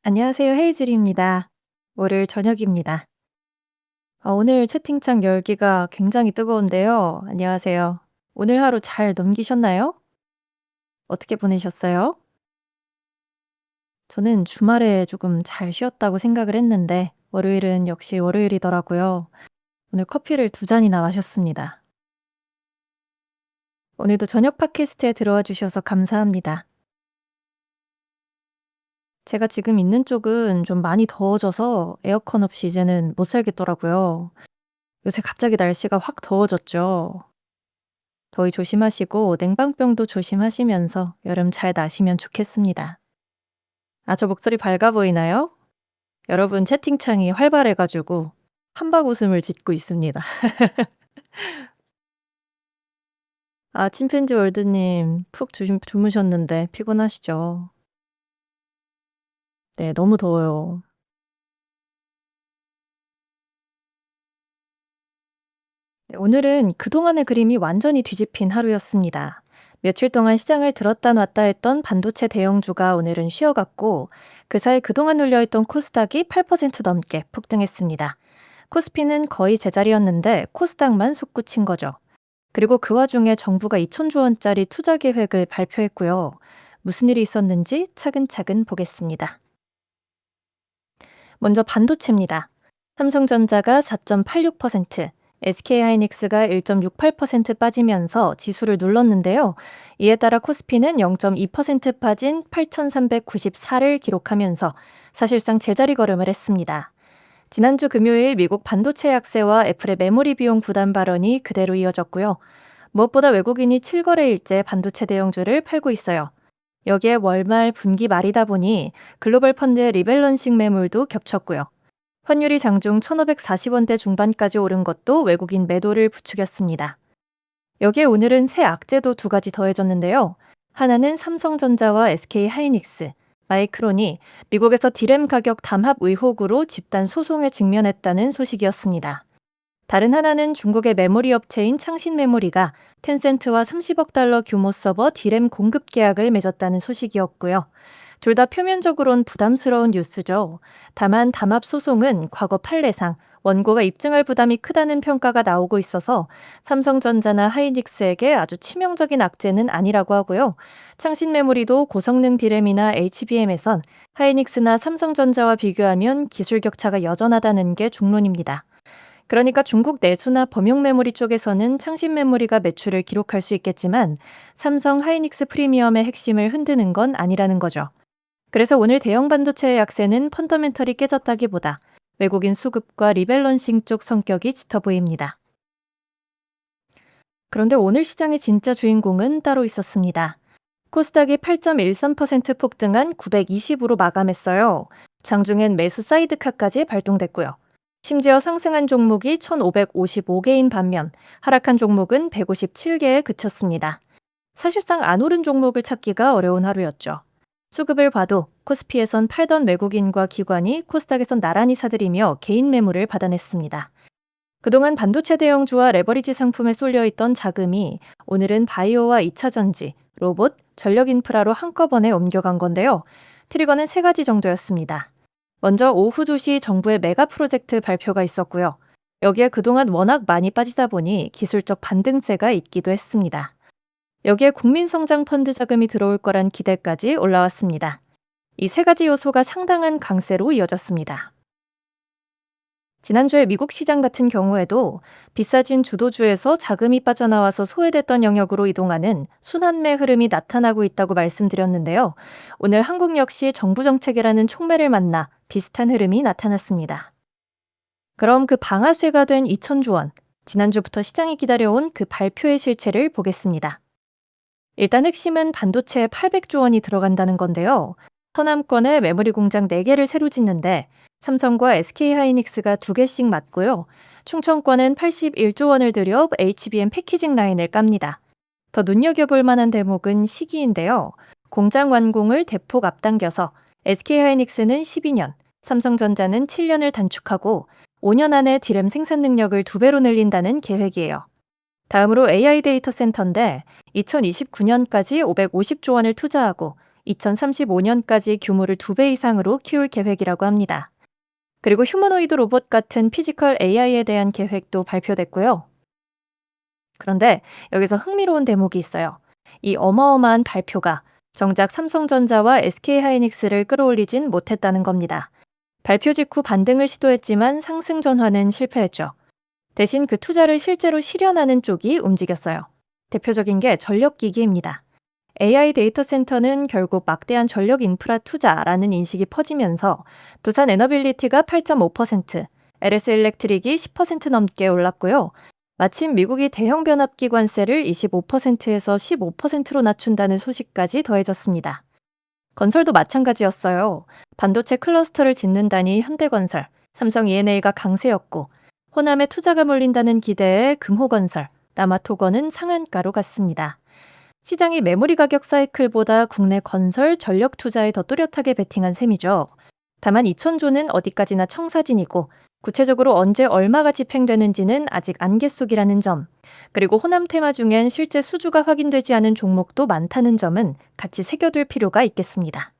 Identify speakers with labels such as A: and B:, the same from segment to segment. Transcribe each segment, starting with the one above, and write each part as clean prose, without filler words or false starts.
A: 안녕하세요. 헤이즐입니다. 월요일 저녁입니다. 오늘 채팅창 열기가 굉장히 뜨거운데요. 안녕하세요. 오늘 하루 잘 넘기셨나요? 어떻게 보내셨어요? 저는 주말에 조금 잘 쉬었다고 생각을 했는데 월요일은 역시 월요일이더라고요. 오늘 커피를 두 잔이나 마셨습니다. 오늘도 저녁 팟캐스트에 들어와 주셔서 감사합니다. 제가 지금 있는 쪽은 좀 많이 더워져서 에어컨 없이 이제는 못 살겠더라고요. 요새 갑자기 날씨가 확 더워졌죠. 더위 조심하시고 냉방병도 조심하시면서 여름 잘 나시면 좋겠습니다. 저 목소리 밝아 보이나요? 여러분 채팅창이 활발해 가지고 한박 웃음을 짓고 있습니다. 침팬지 월드님 푹 주무셨는데 피곤하시죠? 네, 너무 더워요. 네, 오늘은 그동안의 그림이 완전히 뒤집힌 하루였습니다. 며칠 동안 시장을 들었다 놨다 했던 반도체 대형주가 오늘은 쉬어갔고 그 사이 그동안 눌려있던 코스닥이 8% 넘게 폭등했습니다. 코스피는 거의 제자리였는데 코스닥만 솟구친 거죠. 그리고 그 와중에 정부가 2천조 원짜리 투자 계획을 발표했고요. 무슨 일이 있었는지 차근차근 보겠습니다. 먼저 반도체입니다. 삼성전자가 4.86%, SK하이닉스가 1.68% 빠지면서 지수를 눌렀는데요. 이에 따라 코스피는 0.2% 빠진 8,394를 기록하면서 사실상 제자리 걸음을 했습니다. 지난주 금요일 미국 반도체 약세와 애플의 메모리 비용 부담 발언이 그대로 이어졌고요. 무엇보다 외국인이 7거래일째 반도체 대형주를 팔고 있어요. 여기에 월말 분기 말이다 보니 글로벌 펀드의 리밸런싱 매물도 겹쳤고요. 환율이 장중 1,540원대 중반까지 오른 것도 외국인 매도를 부추겼습니다. 여기에 오늘은 새 악재도 두 가지 더해졌는데요. 하나는 삼성전자와 SK하이닉스, 마이크론이 미국에서 디램 가격 담합 의혹으로 집단 소송에 직면했다는 소식이었습니다. 다른 하나는 중국의 메모리 업체인 창신메모리가 텐센트와 30억 달러 규모 서버 디램 공급 계약을 맺었다는 소식이었고요. 둘 다 표면적으론 부담스러운 뉴스죠. 다만 담합 소송은 과거 판례상 원고가 입증할 부담이 크다는 평가가 나오고 있어서 삼성전자나 하이닉스에게 아주 치명적인 악재는 아니라고 하고요. 창신메모리도 고성능 디램이나 HBM에선 하이닉스나 삼성전자와 비교하면 기술 격차가 여전하다는 게 중론입니다. 그러니까 중국 내수나 범용 메모리 쪽에서는 창신 메모리가 매출을 기록할 수 있겠지만 삼성 하이닉스 프리미엄의 핵심을 흔드는 건 아니라는 거죠. 그래서 오늘 대형 반도체의 약세는 펀더멘털이 깨졌다기보다 외국인 수급과 리밸런싱 쪽 성격이 짙어 보입니다. 그런데 오늘 시장의 진짜 주인공은 따로 있었습니다. 코스닥이 8.13% 폭등한 920으로 마감했어요. 장중엔 매수 사이드카까지 발동됐고요. 심지어 상승한 종목이 1,555개인 반면 하락한 종목은 157개에 그쳤습니다. 사실상 안 오른 종목을 찾기가 어려운 하루였죠. 수급을 봐도 코스피에선 팔던 외국인과 기관이 코스닥에선 나란히 사들이며 개인 매물을 받아냈습니다. 그동안 반도체 대형주와 레버리지 상품에 쏠려있던 자금이 오늘은 바이오와 2차전지, 로봇, 전력 인프라로 한꺼번에 옮겨간 건데요. 트리거는 세 가지 정도였습니다. 먼저 오후 2시 정부의 메가 프로젝트 발표가 있었고요. 여기에 그동안 워낙 많이 빠지다 보니 기술적 반등세가 있기도 했습니다. 여기에 국민성장펀드 자금이 들어올 거란 기대까지 올라왔습니다. 이 세 가지 요소가 상당한 강세로 이어졌습니다. 지난주에 미국 시장 같은 경우에도 비싸진 주도주에서 자금이 빠져나와서 소외됐던 영역으로 이동하는 순환매 흐름이 나타나고 있다고 말씀드렸는데요. 오늘 한국 역시 정부 정책이라는 촉매를 만나 비슷한 흐름이 나타났습니다. 그럼 그 방아쇠가 된 2천조 원, 지난주부터 시장이 기다려온 그 발표의 실체를 보겠습니다. 일단 핵심은 반도체에 800조 원이 들어간다는 건데요. 서남권에 메모리 공장 4개를 새로 짓는데 삼성과 SK하이닉스가 2개씩 맡고요. 충청권은 81조 원을 들여 HBM 패키징 라인을 깝니다. 더 눈여겨볼 만한 대목은 시기인데요. 공장 완공을 대폭 앞당겨서 SK하이닉스는 12년, 삼성전자는 7년을 단축하고 5년 안에 디램 생산 능력을 2배로 늘린다는 계획이에요. 다음으로 AI 데이터 센터인데 2029년까지 550조 원을 투자하고 2035년까지 규모를 2배 이상으로 키울 계획이라고 합니다. 그리고 휴머노이드 로봇 같은 피지컬 AI에 대한 계획도 발표됐고요. 그런데 여기서 흥미로운 대목이 있어요. 이 어마어마한 발표가 정작 삼성전자와 SK하이닉스를 끌어올리진 못했다는 겁니다. 발표 직후 반등을 시도했지만 상승 전환은 실패했죠. 대신 그 투자를 실제로 실현하는 쪽이 움직였어요. 대표적인 게 전력기기입니다. AI 데이터 센터는 결국 막대한 전력 인프라 투자라는 인식이 퍼지면서 두산 에너빌리티가 8.5%, LS 일렉트릭이 10% 넘게 올랐고요. 마침 미국이 대형 변압기 관세를 25%에서 15%로 낮춘다는 소식까지 더해졌습니다. 건설도 마찬가지였어요. 반도체 클러스터를 짓는다니 현대건설, 삼성 E&A가 강세였고 호남에 투자가 몰린다는 기대에 금호건설, 남아토건은 상한가로 갔습니다. 시장이 메모리 가격 사이클보다 국내 건설 전력 투자에 더 또렷하게 베팅한 셈이죠. 다만 2천조는 어디까지나 청사진이고 구체적으로 언제 얼마가 집행되는지는 아직 안개 속이라는 점, 그리고 호남 테마 중엔 실제 수주가 확인되지 않은 종목도 많다는 점은 같이 새겨둘 필요가 있겠습니다.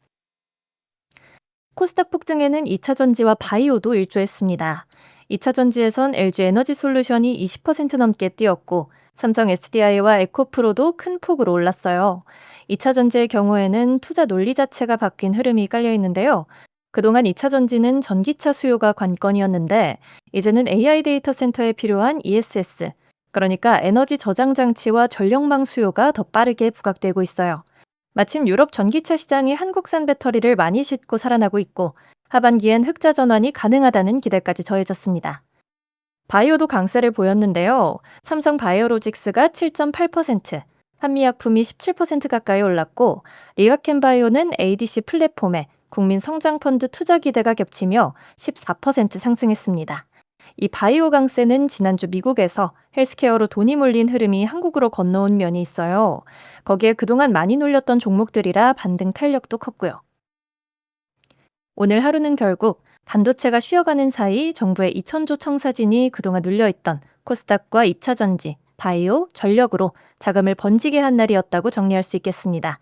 A: 코스닥 폭등에는 2차 전지와 바이오도 일조했습니다. 2차 전지에선 LG 에너지 솔루션이 20% 넘게 뛰었고 삼성 SDI와 에코프로도 큰 폭으로 올랐어요. 2차 전지의 경우에는 투자 논리 자체가 바뀐 흐름이 깔려 있는데요. 그동안 2차 전지는 전기차 수요가 관건이었는데 이제는 AI 데이터 센터에 필요한 ESS, 그러니까 에너지 저장 장치와 전력망 수요가 더 빠르게 부각되고 있어요. 마침 유럽 전기차 시장이 한국산 배터리를 많이 싣고 살아나고 있고 하반기엔 흑자 전환이 가능하다는 기대까지 더해졌습니다. 바이오도 강세를 보였는데요. 삼성 바이오로직스가 7.8%, 한미약품이 17% 가까이 올랐고 리가켄 바이오는 ADC 플랫폼에 국민 성장펀드 투자 기대가 겹치며 14% 상승했습니다. 이 바이오 강세는 지난주 미국에서 헬스케어로 돈이 몰린 흐름이 한국으로 건너온 면이 있어요. 거기에 그동안 많이 놀렸던 종목들이라 반등 탄력도 컸고요. 오늘 하루는 결국 반도체가 쉬어가는 사이 정부의 2천조 청사진이 그동안 눌려있던 코스닥과 2차 전지, 바이오, 전력으로 자금을 번지게 한 날이었다고 정리할 수 있겠습니다.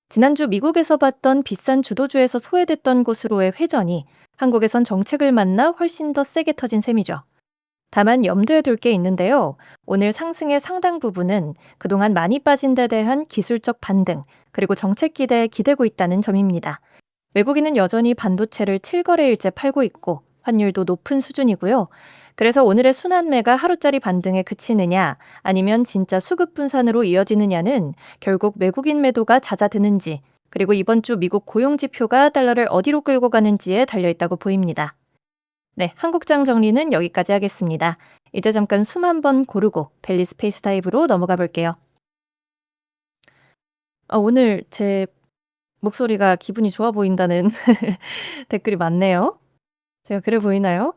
A: 지난주 미국에서 봤던 비싼 주도주에서 소외됐던 곳으로의 회전이 한국에선 정책을 만나 훨씬 더 세게 터진 셈이죠. 다만 염두에 둘 게 있는데요. 오늘 상승의 상당 부분은 그동안 많이 빠진 데 대한 기술적 반등, 그리고 정책 기대에 기대고 있다는 점입니다. 외국인은 여전히 반도체를 7거래일째 팔고 있고 환율도 높은 수준이고요. 그래서 오늘의 순환매가 하루짜리 반등에 그치느냐 아니면 진짜 수급 분산으로 이어지느냐는 결국 외국인 매도가 잦아드는지, 그리고 이번 주 미국 고용 지표가 달러를 어디로 끌고 가는지에 달려있다고 보입니다. 네, 한국장 정리는 여기까지 하겠습니다. 이제 잠깐 숨 한번 고르고 벨리 스페이스 타입으로 넘어가 볼게요. 오늘 제 목소리가 기분이 좋아 보인다는 댓글이 많네요. 제가 그래 보이나요?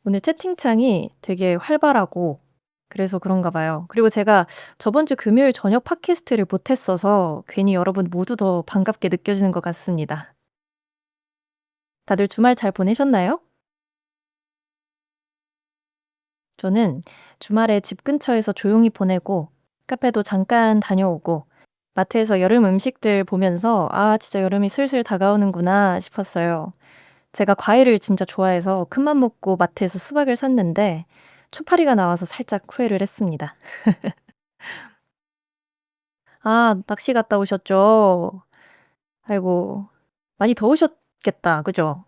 A: 오늘 채팅창이 되게 활발하고 그래서 그런가 봐요. 그리고 제가 저번 주 금요일 저녁 팟캐스트를 못 했어서 괜히 여러분 모두 더 반갑게 느껴지는 것 같습니다. 다들 주말 잘 보내셨나요? 저는 주말에 집 근처에서 조용히 보내고 카페도 잠깐 다녀오고 마트에서 여름 음식들 보면서 '아 진짜 여름이 슬슬 다가오는구나.' 싶었어요. 제가 과일을 진짜 좋아해서 큰맘 먹고 마트에서 수박을 샀는데 초파리가 나와서 살짝 후회를 했습니다. 아 낚시 갔다 오셨죠? 아이고 많이 더우셨겠다. 그죠?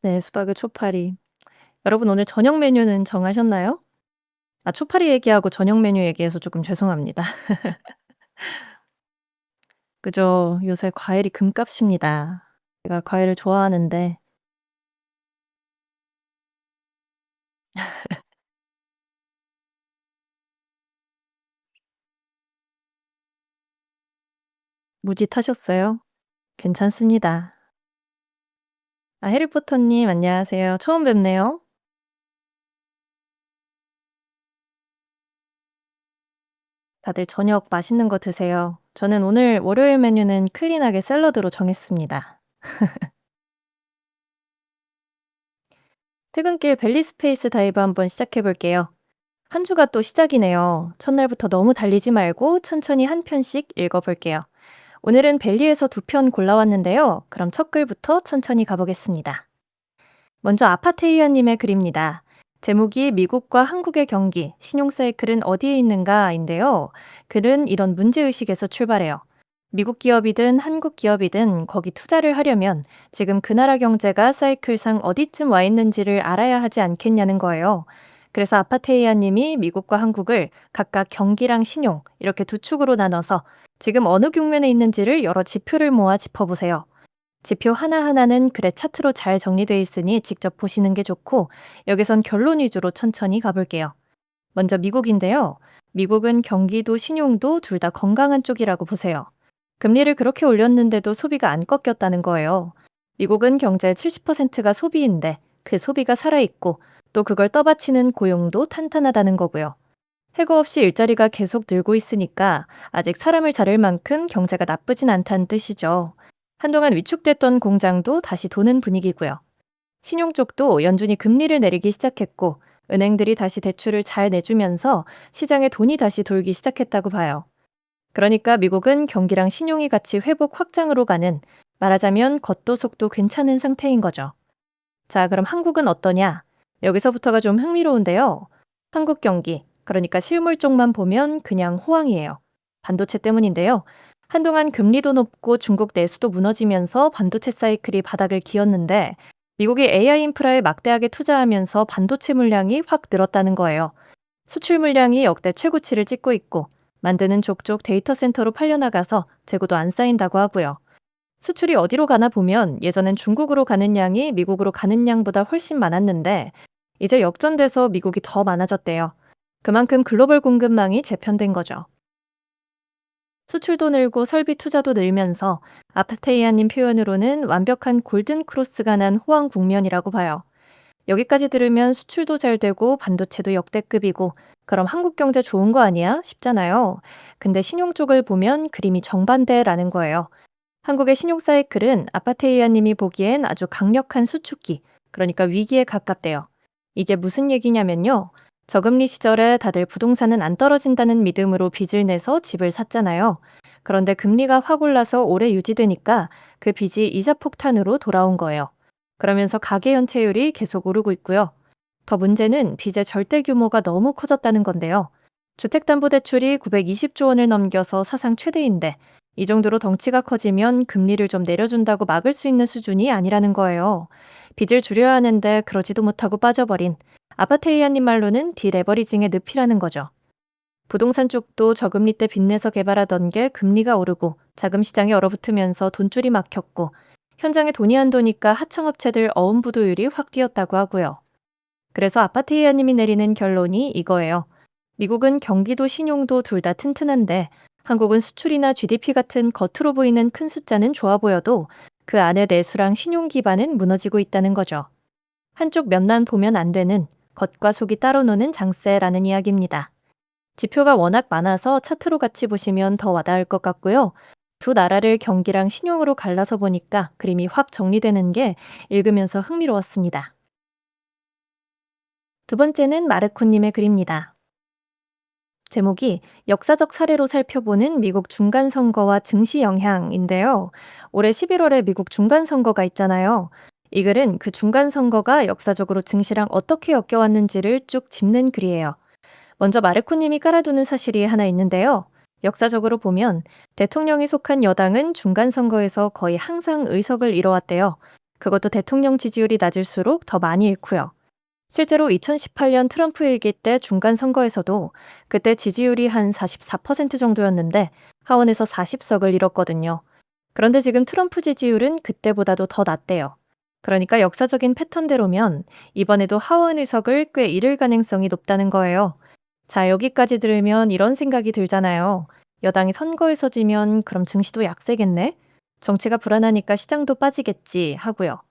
A: 네 수박을 초파리. 여러분 오늘 저녁 메뉴는 정하셨나요? 아 초파리 얘기하고 저녁 메뉴 얘기해서 조금 죄송합니다. 그죠. 요새 과일이 금값입니다. 제가 과일을 좋아하는데 무지 타셨어요? 괜찮습니다. 아 해리포터님 안녕하세요. 처음 뵙네요. 다들 저녁 맛있는 거 드세요. 저는 오늘 월요일 메뉴는 클린하게 샐러드로 정했습니다. 퇴근길 벨리 스페이스 다이브 한번 시작해 볼게요. 한 주가 또 시작이네요. 첫날부터 너무 달리지 말고 천천히 한 편씩 읽어 볼게요. 오늘은 벨리에서 두 편 골라왔는데요. 그럼 첫 글부터 천천히 가보겠습니다. 먼저 아파테이아님의 글입니다. 제목이 미국과 한국의 경기, 신용 사이클은 어디에 있는가인데요. 글은 이런 문제의식에서 출발해요. 미국 기업이든 한국 기업이든 거기 투자를 하려면 지금 그 나라 경제가 사이클상 어디쯤 와 있는지를 알아야 하지 않겠냐는 거예요. 그래서 아파테이아 님이 미국과 한국을 각각 경기랑 신용 이렇게 두 축으로 나눠서 지금 어느 국면에 있는지를 여러 지표를 모아 짚어보세요. 지표 하나하나는 글의 차트로 잘 정리되어 있으니 직접 보시는 게 좋고 여기선 결론 위주로 천천히 가볼게요. 먼저 미국인데요. 미국은 경기도 신용도 둘 다 건강한 쪽이라고 보세요. 금리를 그렇게 올렸는데도 소비가 안 꺾였다는 거예요. 미국은 경제의 70%가 소비인데 그 소비가 살아있고 또 그걸 떠받치는 고용도 탄탄하다는 거고요. 해고 없이 일자리가 계속 늘고 있으니까 아직 사람을 자를 만큼 경제가 나쁘진 않다는 뜻이죠. 한동안 위축됐던 공장도 다시 도는 분위기고요. 신용 쪽도 연준이 금리를 내리기 시작했고 은행들이 다시 대출을 잘 내주면서 시장에 돈이 다시 돌기 시작했다고 봐요. 그러니까 미국은 경기랑 신용이 같이 회복 확장으로 가는 말하자면 겉도속도 괜찮은 상태인 거죠. 자, 그럼 한국은 어떠냐? 여기서부터가 좀 흥미로운데요. 한국 경기, 그러니까 실물 쪽만 보면 그냥 호황이에요. 반도체 때문인데요. 한동안 금리도 높고 중국 내수도 무너지면서 반도체 사이클이 바닥을 기었는데 미국이 AI 인프라에 막대하게 투자하면서 반도체 물량이 확 늘었다는 거예요. 수출 물량이 역대 최고치를 찍고 있고 만드는 족족 데이터 센터로 팔려나가서 재고도 안 쌓인다고 하고요. 수출이 어디로 가나 보면 예전엔 중국으로 가는 양이 미국으로 가는 양보다 훨씬 많았는데 이제 역전돼서 미국이 더 많아졌대요. 그만큼 글로벌 공급망이 재편된 거죠. 수출도 늘고 설비 투자도 늘면서 아파테이아님 표현으로는 완벽한 골든 크로스가 난 호황 국면이라고 봐요. 여기까지 들으면 수출도 잘 되고 반도체도 역대급이고 그럼 한국 경제 좋은 거 아니야? 싶잖아요. 근데 신용 쪽을 보면 그림이 정반대라는 거예요. 한국의 신용 사이클은 아파테이아 님이 보기엔 아주 강력한 수축기, 그러니까 위기에 가깝대요. 이게 무슨 얘기냐면요. 저금리 시절에 다들 부동산은 안 떨어진다는 믿음으로 빚을 내서 집을 샀잖아요. 그런데 금리가 확 올라서 오래 유지되니까 그 빚이 이자 폭탄으로 돌아온 거예요. 그러면서 가계 연체율이 계속 오르고 있고요. 더 문제는 빚의 절대 규모가 너무 커졌다는 건데요. 주택담보대출이 920조 원을 넘겨서 사상 최대인데 이 정도로 덩치가 커지면 금리를 좀 내려준다고 막을 수 있는 수준이 아니라는 거예요. 빚을 줄여야 하는데 그러지도 못하고 빠져버린 아파테이아님 말로는 디레버리징의 늪이라는 거죠. 부동산 쪽도 저금리 때 빚내서 개발하던 게 금리가 오르고 자금 시장이 얼어붙으면서 돈줄이 막혔고 현장에 돈이 안 도니까 하청업체들 어음부도율이 확 뛰었다고 하고요. 그래서 아파테이아님이 내리는 결론이 이거예요. 미국은 경기도 신용도 둘 다 튼튼한데 한국은 수출이나 GDP 같은 겉으로 보이는 큰 숫자는 좋아 보여도 그 안에 내수랑 신용 기반은 무너지고 있다는 거죠. 한쪽 면만 보면 안 되는 겉과 속이 따로 노는 장세라는 이야기입니다. 지표가 워낙 많아서 차트로 같이 보시면 더 와닿을 것 같고요. 두 나라를 경기랑 신용으로 갈라서 보니까 그림이 확 정리되는 게 읽으면서 흥미로웠습니다. 두 번째는 마르코님의 글입니다. 제목이 역사적 사례로 살펴보는 미국 중간선거와 증시 영향인데요. 올해 11월에 미국 중간선거가 있잖아요. 이 글은 그 중간선거가 역사적으로 증시랑 어떻게 엮여왔는지를 쭉 짚는 글이에요. 먼저 마르코님이 깔아두는 사실이 하나 있는데요. 역사적으로 보면 대통령이 속한 여당은 중간선거에서 거의 항상 의석을 잃어왔대요. 그것도 대통령 지지율이 낮을수록 더 많이 잃고요. 실제로 2018년 트럼프 일기 때 중간 선거에서도 그때 지지율이 한 44% 정도였는데 하원에서 40석을 잃었거든요. 그런데 지금 트럼프 지지율은 그때보다도 더 낮대요. 그러니까 역사적인 패턴대로면 이번에도 하원 의석을 꽤 잃을 가능성이 높다는 거예요. 자, 여기까지 들으면 이런 생각이 들잖아요. 여당이 선거에서 지면 그럼 증시도 약세겠네? 정치가 불안하니까 시장도 빠지겠지 하고요.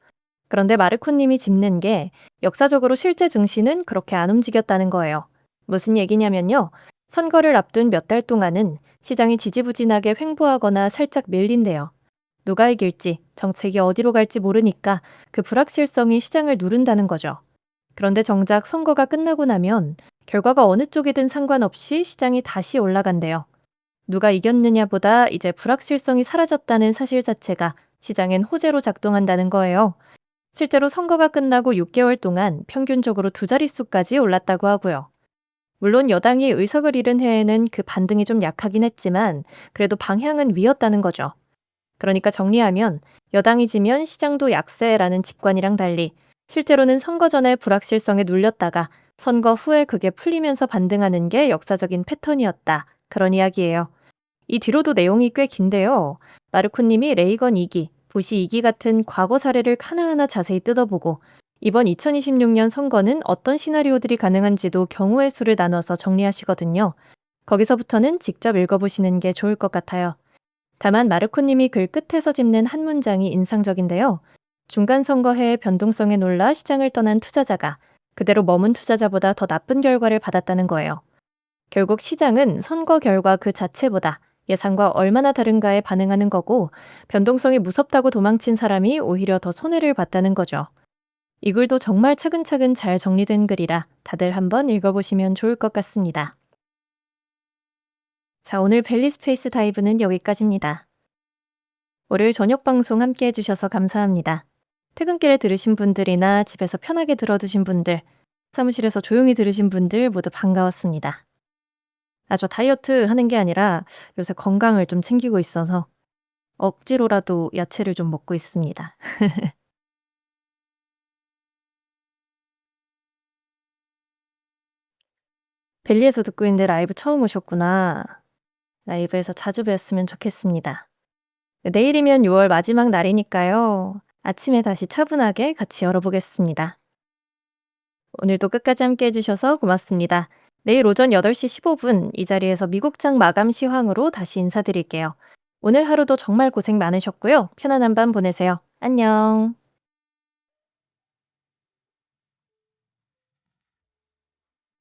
A: 그런데 마르코님이 짚는 게 역사적으로 실제 증시는 그렇게 안 움직였다는 거예요. 무슨 얘기냐면요. 선거를 앞둔 몇 달 동안은 시장이 지지부진하게 횡보하거나 살짝 밀린대요. 누가 이길지, 정책이 어디로 갈지 모르니까 그 불확실성이 시장을 누른다는 거죠. 그런데 정작 선거가 끝나고 나면 결과가 어느 쪽이든 상관없이 시장이 다시 올라간대요. 누가 이겼느냐보다 이제 불확실성이 사라졌다는 사실 자체가 시장엔 호재로 작동한다는 거예요. 실제로 선거가 끝나고 6개월 동안 평균적으로 두 자릿수까지 올랐다고 하고요. 물론 여당이 의석을 잃은 해에는 그 반등이 좀 약하긴 했지만 그래도 방향은 위였다는 거죠. 그러니까 정리하면 여당이 지면 시장도 약세라는 직관이랑 달리 실제로는 선거 전에 불확실성에 눌렸다가 선거 후에 그게 풀리면서 반등하는 게 역사적인 패턴이었다. 그런 이야기예요. 이 뒤로도 내용이 꽤 긴데요. 마르코님이 레이건 2기, 부시 2기 같은 과거 사례를 하나하나 자세히 뜯어보고 이번 2026년 선거는 어떤 시나리오들이 가능한지도 경우의 수를 나눠서 정리하시거든요. 거기서부터는 직접 읽어보시는 게 좋을 것 같아요. 다만 마르코님이 글 끝에서 짚는 한 문장이 인상적인데요. 중간 선거해의 변동성에 놀라 시장을 떠난 투자자가 그대로 머문 투자자보다 더 나쁜 결과를 받았다는 거예요. 결국 시장은 선거 결과 그 자체보다 예상과 얼마나 다른가에 반응하는 거고 변동성이 무섭다고 도망친 사람이 오히려 더 손해를 봤다는 거죠. 이 글도 정말 차근차근 잘 정리된 글이라 다들 한번 읽어보시면 좋을 것 같습니다. 자, 오늘 벨리 스페이스 다이브는 여기까지입니다. 월요일 저녁 방송 함께 해주셔서 감사합니다. 퇴근길에 들으신 분들이나 집에서 편하게 들어두신 분들, 사무실에서 조용히 들으신 분들 모두 반가웠습니다. 저 다이어트 하는 게 아니라 요새 건강을 좀 챙기고 있어서 억지로라도 야채를 좀 먹고 있습니다. 벨리에서 듣고 있는데 라이브 처음 오셨구나. 라이브에서 자주 뵀으면 좋겠습니다. 네, 내일이면 6월 마지막 날이니까요. 아침에 다시 차분하게 같이 열어보겠습니다. 오늘도 끝까지 함께 해주셔서 고맙습니다. 내일 오전 8시 15분 이 자리에서 미국장 마감 시황으로 다시 인사드릴게요. 오늘 하루도 정말 고생 많으셨고요. 편안한 밤 보내세요. 안녕.